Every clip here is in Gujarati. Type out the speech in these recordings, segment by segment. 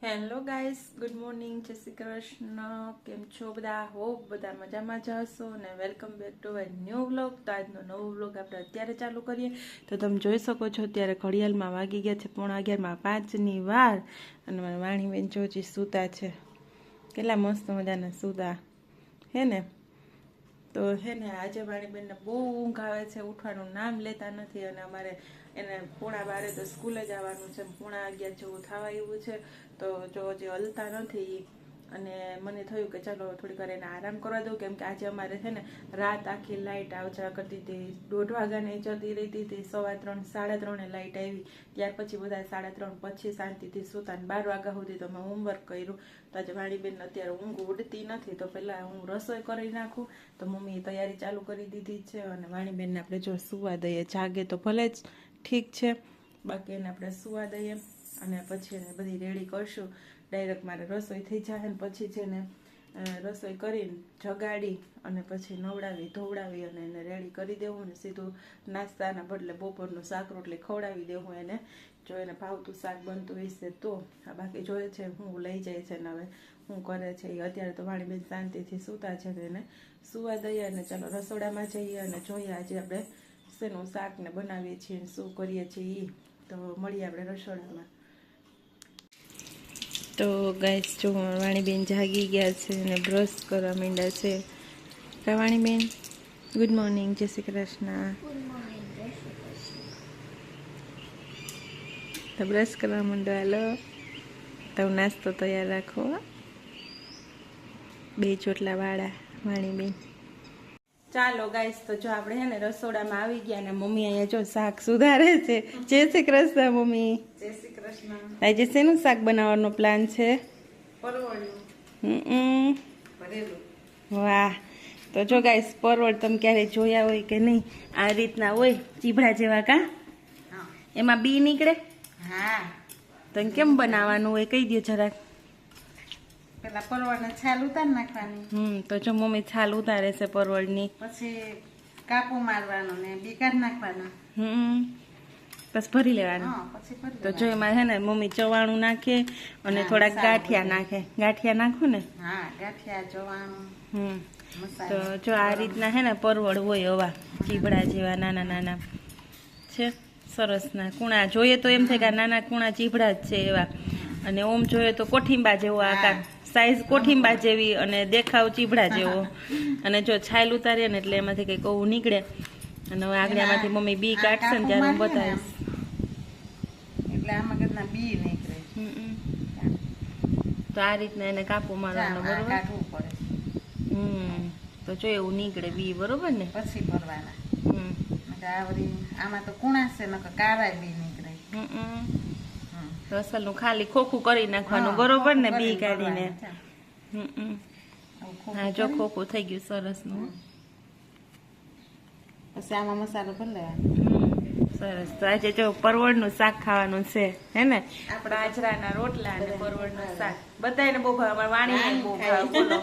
હેલો ગાઈસ, ગુડ મોર્નિંગ, જય શ્રી કૃષ્ણ. કેમ છો બધા? હોપ બધા મજામાં જ હશો ને welcome back to a new vlog. તો આજનો નવો વ્લોગ આપણે અત્યારે ચાલુ કરીએ. તો તમે જોઈ શકો છો અત્યારે ઘડિયાળમાં વાગી ગયા છે 11:45ની વાર અને મારા વાણીબેન જોજી સૂતા છે. કેટલા મસ્ત મજાના સૂતા હે ને. તો હે ને આજે વાણીબેનને બહુ ઊંઘ આવે છે, ઉઠવાનું નામ લેતા નથી અને અમારે એને 11:15 તો સ્કૂલે જવાનું છે. 11:30 જેવું થવા આવ્યું છે. તો જો હજી હલતા નથી અને મને થયું કે ચાલો થોડીક વાર એને આરામ કરવા દઉં, કેમ કે આજે અમારે છે ને રાત આખી લાઇટ આવજા કરતી હતી. 1:30 વાગ્યાની જતી રહેતી હતી, 3:15 3:30 લાઇટ આવી. ત્યાર પછી બધા 3:30 પછી શાંતિથી સૂતા. 12 વાગ્યા સુધી તો મેં હોમવર્ક કર્યું. તો આજે વાણીબેન અત્યારે ઊંઘ ઉડતી નથી, તો પહેલાં હું રસોઈ કરી નાખું. તો મમ્મીએ તૈયારી ચાલુ કરી દીધી છે અને વાણીબેનને આપણે જો સુવા દઈએ. જાગે તો ભલે જ ઠીક છે, બાકી એને આપણે સુવા દઈએ અને પછી એને બધી રેડી કરશું. ડાયરેક્ટ મારે રસોઈ થઈ જાય ને પછી છે ને રસોઈ કરીને જગાડી અને પછી નવડાવી ધોવડાવી અને એને રેડી કરી દેવું ને સીધું નાસ્તાના બદલે બપોરનું શાક રોટલી ખવડાવી દેવું એને, જો એને ભાવતું શાક બનતું હશે તો. બાકી જોઈએ છે હું લઈ જાય છે ને હવે શું કરે છે એ. અત્યારે તો વાણીબેન શાંતિથી સૂતા છે, તો એને સુવા દઈએ અને ચાલો રસોડામાં જઈએ અને જોઈએ આજે આપણે શેનું શાક ને બનાવીએ છીએ, શું કરીએ છીએ એ. તો મળીએ આપણે રસોડામાં. તો ગાઈસ જો વાણીબેન જાગી ગયા છે અને બ્રશ કરવા માંડ્યા છે. કા વાણીબેન? ગુડ મોર્નિંગ, જય શ્રી કૃષ્ણ. તો બ્રશ કરવા માંડો. હાલો તો નાસ્તો તૈયાર રાખો. 2 ચોટલા વાળા વાણીબેન. ચાલો ગાઈસ, તો જો આપણે હે ને રસોડામાં આવી ગયા ને મમ્મી અહીંયા જો શાક સુધારે છે. જય શ્રી કૃષ્ણ મમ્મી. જય શ્રી કૃષ્ણ. આજે શેનું શાક બનાવવાનો પ્લાન છે? પરવળનું ભરેલું. વાહ. તો જો ગાઈસ, પરવળ તમે ક્યારે જોયા હોય કે નહીં? આ રીતના હોય ચીભડા જેવા, કા હા. એમાં બી નીકળે. હા. તો કેમ બનાવવાનું હોય કહી દો જરાક. પેલા પરવળને છાલ ઉતારી નાખવાની. તો જો મમ્મી છાલ ઉતારે છે પરવળની. પછી કાપો મારવાનો ને બી કાઢી નાખવાના. બસ ભરી લેવાનું. હા, પછી ભરી તો જો એમાં હે ને મમ્મી ચવાણું નાખે અને હા, થોડાક મસાલો ગાંઠિયા બધો. નાખે. ગાંઠિયા નાખો ને. હા, ગાંઠિયા ચવાણું તો મસાલો. જો આ રીતના હે ને પરવળ હોય હવા ચીબડા જેવા નાના નાના છે, સરસ ના કુણા. જોઈએ તો એમ થાય કે આ નાના કુણા ચીબડા જ છે એવા, અને ઓમ જોઈએ તો કોઠીંબા જેવો આકાર, સાઈઝ કોઠીંબા જેવી અને દેખાવ ચીબડા જેવો. અને જો છાલ ઉતારીએ ને એટલે એમાંથી કંઈક એવું નીકળે. અને હવે આગળમાંથી મમ્મી બી કાઢશે ને ત્યારે હું બતાવીશ. એટલે આમાં કેટલા બી નીકળે. તો આ રીતના એને કાપો મારવાનો, બરોબર? કાઢવું પડે. તો જો એવું નીકળે બી, બરોબર ને? પછી ભરવાના. આવડી આમાં તો કુણા છે, નકર કારા બી નીકળે. તો અસલનું ખાલી ખોખું કરી નાખવાનું, હા, બરોબર ને? ખોખું બી કરીને કાઢીને. ભરવાનું. હા, જો ખોખું થઈ ગયું સરસ નું. પછી આમાં મસાલો ભરી લેવાનો. સરસ. તો આજે જો પરવળનું શાક ખાવાનું છે, હે ને? બાજરાના રોટલા અને પરવળનું શાક બધાને બહુ ભાવે. અમારા વાણીને બહુ ભાવે. બોલો.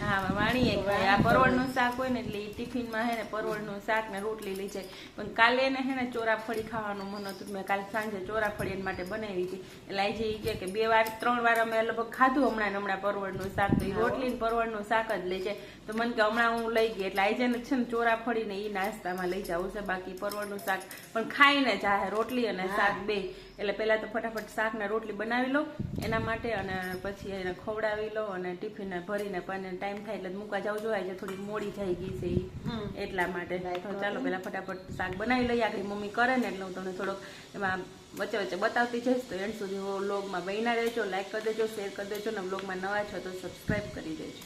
હા, અમારા વાણીએ ભાવે. આ પરવળનું શાક હોય ને એટલે એ ટિફિનમાં હે ને પરવળનું શાક ને રોટલી લઈ જાય. પણ કાલે એને હે ને ચોરાફળી ખાવાનું મન હતું. મેં કાલે સાંજે ચોરાફળી એના માટે બનાવી હતી. એટલે આજે એ કે 2 વાર 3 વાર અમે લગભગ ખાધું હમણાં પરવળનું શાક. તો એ રોટલી ને પરવળનું શાક જ લઈ જાય. તો મને કે હમણાં હું લઈ ગઈ એટલે આજે ને છે ને ચોરાફળી ને એ નાસ્તામાં લઈ જવું છે. બાકી પરવળનું શાક પણ ખાઈને જાહે, રોટલી અને શાક બે. એટલે પહેલા તો ફટાફટ શાક ને રોટલી બનાવી લો એના માટે, અને પછી એને ખવડાવી લો અને ટિફિન ભરીને પણ ટાઈમ થાય એટલે મૂકવા જાવ. જોઈએ આજે થોડી મોડી થઈ ગઈ છે એ એટલા માટે. તો ચાલો પહેલા ફટાફટ શાક બનાવી લઈએ. આગળ મમ્મી કરે ને એટલે હું તમને થોડોક એમાં વચ્ચે વચ્ચે બતાવતી જઈશ. તો એન્ડ સુધી વ્લોગમાં બન્યા રહેજો. લાઈક કરી દેજો, શેર કરી દેજો, ને વ્લોગમાં નવા છો તો સબસ્ક્રાઈબ કરી દેજો.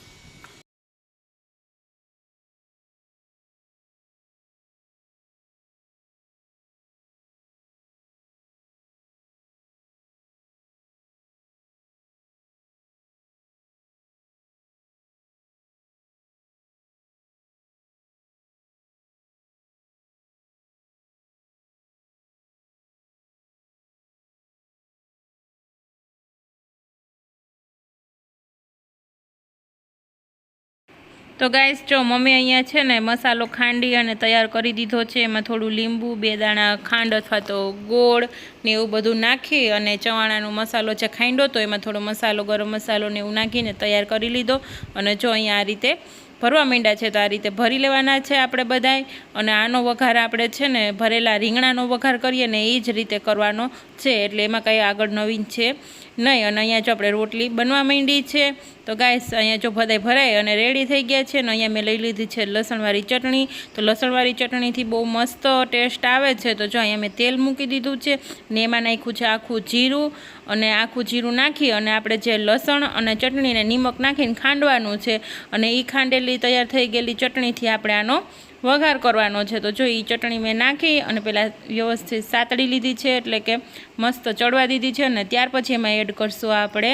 તો ગાઈસ જો મમ્મી અહીંયા છે ને મસાલો ખાંડી અને તૈયાર કરી દીધો છે. એમાં થોડું લીંબુ, 2 દાણા ખાંડ અથવા તો ગોળ ને એવું બધું નાખી અને ચવાણાનો મસાલો જે ખાંડ્યો તો એમાં થોડો મસાલો, ગરમ મસાલો ને એવું નાખીને તૈયાર કરી લીધો. અને જો અહીંયા આ રીતે ભરવા માંડ્યા છે. તો આ રીતે ભરી લેવાના છે આપણે બધાય. અને આનો વઘાર આપણે છે ને ભરેલા રીંગણાનો વઘાર કરીએ ને એ જ રીતે કરવાનો છે, એટલે એમાં કંઈ આગળ નવીન છે નહીં. અને અહીંયા જો આપણે રોટલી બનવા માંડી છે. તો ગાઈસ અહીંયા જો બધાય ભરાય અને રેડી થઈ ગયા છે. ને અહીંયા મેં લઈ લીધી છે લસણવાળી ચટણી. તો લસણવાળી ચટણીથી બહુ મસ્ત ટેસ્ટ આવે છે. તો જો અહીંયા મેં તેલ મૂકી દીધું છે ને એમાં નાખ્યું છે આખું જીરું. અને આખું જીરું નાખી અને આપણે જે લસણ અને ચટણીને નિમક નાખીને ખાંડવાનું છે. અને એ ખાંડેલી તૈયાર થઈ ગયેલી ચટણીથી આપણે આનો વઘાર કરવાનો છે. તો જો એ ચટણી મેં નાખી અને પહેલાં વ્યવસ્થિત સાતળી લીધી છે, એટલે કે મસ્ત ચડવા દીધી છે. અને ત્યાર પછી એમાં એડ કરશું આપણે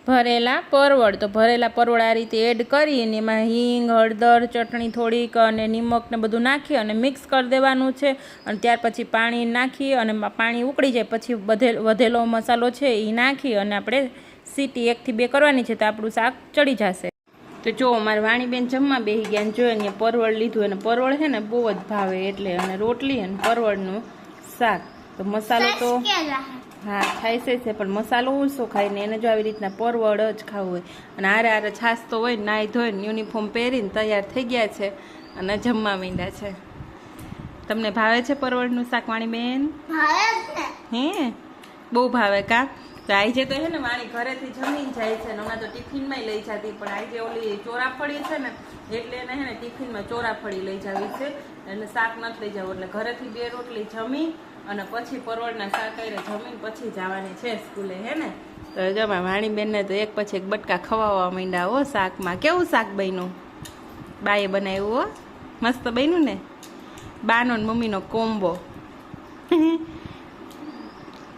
ભરેલા પરવળ. તો ભરેલા પરવળ આ રીતે એડ કરી અને એમાં હિંગ, હળદર, ચટણી થોડીક અને નિમક ને બધું નાખી અને મિક્સ કરી દેવાનું છે. અને ત્યાર પછી પાણી નાખી અને પાણી ઉકળી જાય પછી વધેલો મસાલો છે એ નાખી અને આપણે સીટી 1 થી 2 કરવાની છે. તો આપણું શાક ચડી જશે. તો જો અમારે વાણીબેન જમવા બેસી ગયા અને જો અહીંયા પરવળ લીધું. અને પરવળ છે ને બહુ જ ભાવે એટલે. અને રોટલી અને પરવળનું શાક. તો મસાલો તો હા ખાઈ છે પણ મસાલો ઓછો ખાય ને એને જો આવી રીતના પરવળ જ ખાવું હોય. અને આરે આરે છાશ તો હોય, નાહી ધોઈને યુનિફોર્મ પહેરીને તૈયાર થઈ ગયા છે અને જમવા માંડ્યા છે. તમને ભાવે છે પરવળનું શાક વાણીબેન? હે બહુ ભાવે કા? તો આજે તો છે ને વાણી ઘરેથી જમીને જાય છે ને હમણાં તો ટિફિનમાં લઈ જતી, પણ આજે ઓલી ચોરાફળી છે ને એટલે એને છે ને ટિફિનમાં ચોરાફળી લઈ જાવી છે. એટલે શાક નથી લઈ જવું. એટલે ઘરેથી 2 રોટલી જમી અને પછી પરવળના શાક કરીને જમીને પછી જવાની છે સ્કૂલે, હે ને? તો જો વાણીબેનને તો એક પછી એક બટકા ખવાવા માંડ્યા હો શાકમાં. કેવું શાક બન્યું? બાએ બનાવ્યું હો, મસ્ત બન્યું ને? બાનો ને મમ્મીનો કોમ્બો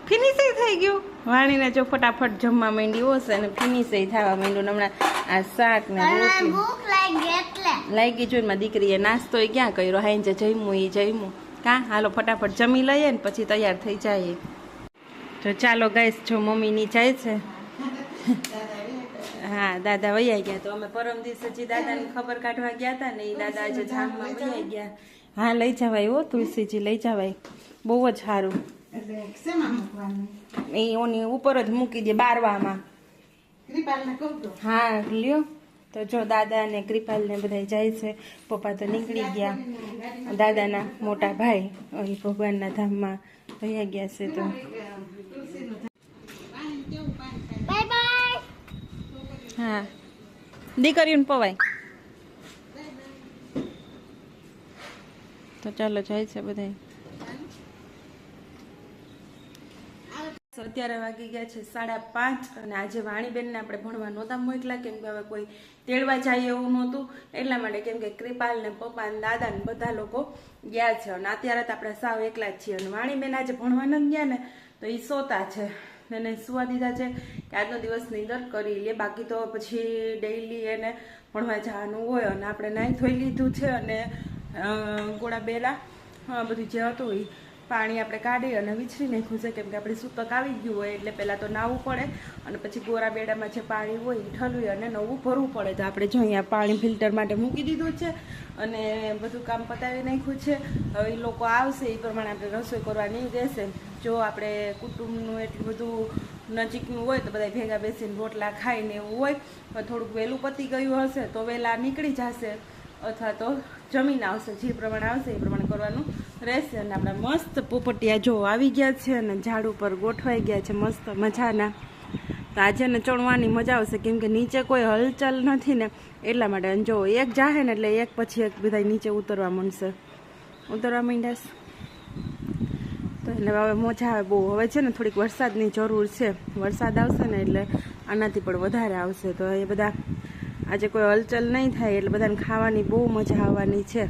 ફિનિશ થઈ ગયું. વાણીને જો ફટાફટ જમવા માંડી હશે અને ફિનિશ થવા માંડ્યું. હમણાં આ શાક ને રોટલી લાગી જોઈને મારી દીકરીએ નાસ્તો એ ક્યાં કર્યો? હાઈ જમ્યું એ જમ્યું કા? હાલો ફટાફટ જમી લઈએ ને પછી તૈયાર થઈ જાય. તો ચાલો ગાઈસ જો મમ્મીની જાય છે. હા દાદા વૈયા ગયા. તો અમે પરમ દિવસે જે દાદાની ખબર કાઢવા ગયા હતા ને એ દાદા આજે જામમાં વૈયા ગયા. હા લઈ જવાય હો તુલસીજી, લઈ જવાય, બહુ જ સારું. એ ઓની ઉપર જ મૂકી દે બારવામાં. હા લ્યો. તો જો દાદા ને કૃપાલ ને બધા જાય છે. પપ્પા તો નીકળી ગયા. દાદાના મોટા ભાઈ અહીં ભગવાનના ધામમાં રહ્યા ગયા છે. તો હા દીકરીને પવાય. તો ચાલો જાય છે બધા. અત્યારે વાગી ગયા છે 5:30 અને આજે વાણીબેનને આપણે ભણવા નહોતા મોકલા, કેમ કે હવે કોઈ તેડવા જાય એવું નહોતું એટલા માટે. કેમ કે કૃપાલ ને પપ્પા ને દાદા ને બધા લોકો ગયા છે અને અત્યારે તો આપણે સાવ એકલા જ છીએ. અને વાણીબેન આજે ભણવા નથી ગયા ને તો એ સોતા છે. એને સુવા દીધા છે કે આજનો દિવસ નીંદર કરી લે, બાકી તો પછી ડેઈલી એને ભણવા જવાનું હોય. અને આપણે નાહી ધોઈ લીધું છે અને ગોળા બેલા બધું જે હતું એ પાણી આપણે કાઢી અને વિછરી નાખ્યું છે. કેમ કે આપણે સૂતક આવી ગયું હોય એટલે પહેલાં તો નાહવું પડે અને પછી ગોરા બેડામાં જે પાણી હોય એ ઠલવી અને નવું ભરવું પડે. તો આપણે જો અહીંયા પાણી ફિલ્ટર માટે મૂકી દીધું છે અને બધું કામ પતાવી નાખ્યું છે. હવે એ લોકો આવશે એ પ્રમાણે આપણે રસોઈ કરવાની રહેશે. જો આપણે કુટુંબનું એટલું બધું નજીકનું હોય તો બધા ભેગા બેસીને રોટલા ખાઈને એવું હોય. થોડુંક વહેલું પતી ગયું હશે તો વહેલા નીકળી જશે અથવા તો જમીન આવશે. જે પ્રમાણે આવશે એ પ્રમાણે કરવાનું રહેશે. અને આપણા મસ્ત પોપટિયા જો આવી ગયા છે અને ઝાડ ઉપર ગોઠવાઈ ગયા છે મસ્ત મજાના. તો આજે ને ચણવાની મજા આવશે કેમ કે નીચે કોઈ હલચલ નથી ને એટલા માટે. અને જો એક જાહે ને એટલે એક પછી એક બધા નીચે ઉતરવા માંડ્યા. તો એટલે હવે મજા આવે બહુ. હવે છે ને થોડીક વરસાદની જરૂર છે. વરસાદ આવશે ને એટલે આનાથી પણ વધારે આવશે. તો એ બધા આજે કોઈ હલચલ નહીં થાય એટલે બધાને ખાવાની બહુ મજા આવવાની છે.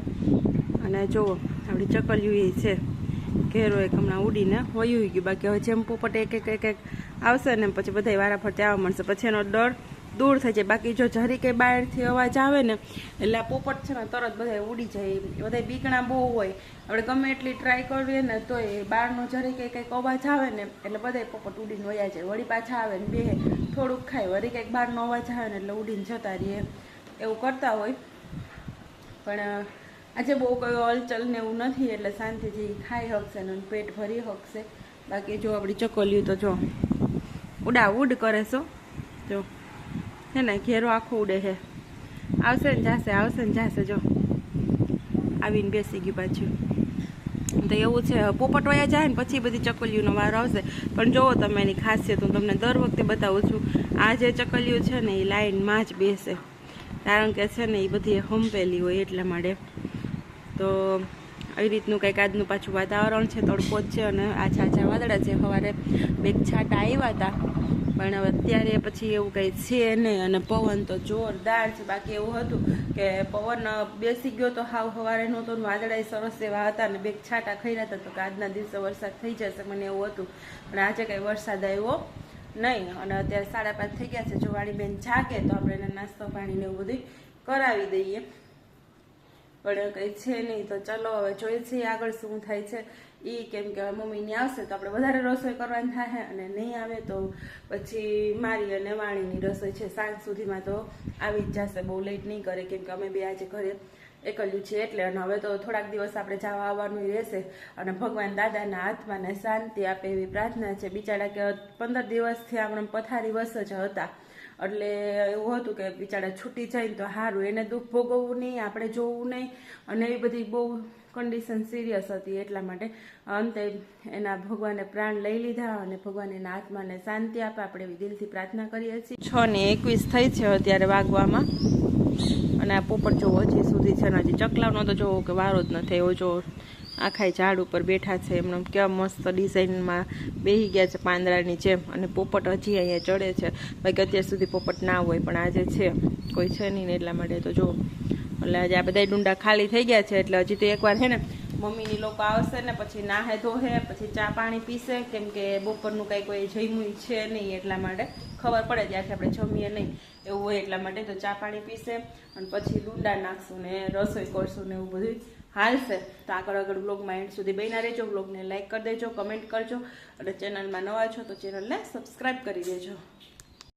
અને જુઓ આપણી ચકલિયું છે ઘેરો એક હમણાં ઉડીને વયું ગયું. બાકી હવે જેમ પોપટ એક આવશે ને પછી બધા વારા ફરતે આવવા મળશે પછી એનો ડર દૂર થઈ જાય. બાકી જો જરી કંઈ બહારથી અવાજ આવે ને એટલે આ પોપટ છે ને તરત બધા ઉડી જાય. બધા બીકણા બહુ હોય. આપણે ગમે એટલી ટ્રાય કરીએ ને તો એ બહારનો જરી કંઈક અવાજ આવે ને એટલે બધા પોપટ ઉડીને વયા જાય. વળી પાછા આવે ને બે થોડુંક ખાય, વળી કંઈક બહારનો અવાજ આવે ને એટલે ઉડીને જતા રહીએ એવું કરતા હોય. પણ આજે બહુ કોઈ હલચલ ને એવું નથી એટલે શાંતિથી ખાઈ શકશે ને પેટ ભરી શકશે. બાકી જો આપણી ચકોલિયું તો જો ઉડા ઉડ કરે છો જો હે ને ઘેરો આખો ઉડે છે. આવશે ને જાશે જો આવીને બેસી ગયું પાછું. તો એવું છે પોપટ વયા જાય ને પછી બધી ચકલીઓનો વારો આવશે. પણ જુઓ તમે એની ખાસિયત હું તમને દર વખતે બતાવું છું. આ જે ચકલીઓ છે ને એ લાઈનમાં જ બેસે, કારણ કે છે ને એ બધી હંપેલી હોય એટલા માટે. તો આવી રીતનું કંઈક આજનું પાછું વાતાવરણ છે. તડકો જ છે અને આછા વાદળા છે. સવારે બે છાંટા આવ્યા હતા પણ હવે અત્યારે પછી એવું કંઈ છે નહીં. અને પવન તો જોરદાર છે. બાકી એવું હતું કે પવન બેસી ગયો તો હાવ સવારે નહોતો, વાદળા સરસ એવા હતા ને બે છાંટા ખર્યા હતા તો કે આજના દિવસે વરસાદ થઈ જશે મને એવું હતું. પણ આજે કંઈ વરસાદ આવ્યો નહીં. અને અત્યારે 5:30 થઈ ગયા છે. જો વાળી બેન જાગે તો આપણે એને નાસ્તો પાણી ને એવું બધું કરાવી દઈએ. પણ કંઈ છે નહીં. તો ચલો હવે જોઈએ છીએ આગળ શું થાય છે એ. કેમ કે મમ્મીની આવશે તો આપણે વધારે રસોઈ કરવાની થાય અને નહીં આવે તો પછી મારી અને વાણીની રસોઈ છે સાંજ સુધીમાં તો આવી જ જશે. બહુ લેટ નહીં કરે કેમ કે અમે બે આજે ઘરે એકલ્યું છે એટલે. અને હવે તો થોડાક દિવસ આપણે જવા આવવાનું રહેશે. અને ભગવાન દાદાના આત્માને શાંતિ આપે એવી પ્રાર્થના છે. બિચારા કે 15 દિવસથી આપણે પથારી વસ જ હતા એટલે એવું હતું કે બિચારા છૂટી જાય ને તો સારું, એને દુઃખ ભોગવવું નહીં, આપણે જોવું નહીં. અને એવી બધી બહુ કન્ડિશન સિરિયસ હતી એટલા માટે અંતે એના ભગવાને પ્રાણ લઈ લીધા અને ભગવાન એના આત્માને શાંતિ આપે આપણે એવી દિલથી પ્રાર્થના કરીએ છીએ. 6:21 થઈ છે અત્યારે વાગવામાં. અને આ પોપટ જોવો હજી સુધી છે ને હજી ચકલાવનો તો જોવો કે વારો જ નથી એવો. જો આખા ઝાડ ઉપર બેઠા છે એમને કેવા મસ્ત ડિઝાઇનમાં બેસી ગયા છે પાંદડાની જેમ. અને પોપટ હજી અહીંયા ચડે છે. બાકી અત્યાર સુધી પોપટ ના હોય પણ આજે છે, કોઈ છે નહીં ને એટલા માટે તો જો. એટલે આજે આ બધા ડુંડા ખાલી થઈ ગયા છે એટલે હજી તો એકવાર છે ને મમ્મીની લોકો આવશે ને પછી નાહે ધોહે પછી ચા પાણી પીશે. કેમ કે બપોરનું કંઈ કોઈ જમ્યું છે નહીં એટલા માટે ખબર પડે ત્યાંથી આપણે જમીએ નહીં એવું હોય એટલા માટે. તો ચા પાણી પીશે અને પછી ડુંડા નાખશું ને રસોઈ કરશું ને એવું બધું હાલશે. તો આગળ બ્લોગમાં એન્ડ સુધી બન્યા રહેજો. બ્લોગને લાઈક કરી દેજો, કમેન્ટ કરજો અને ચેનલમાં નવા છો તો ચેનલને સબસ્ક્રાઈબ કરી દેજો.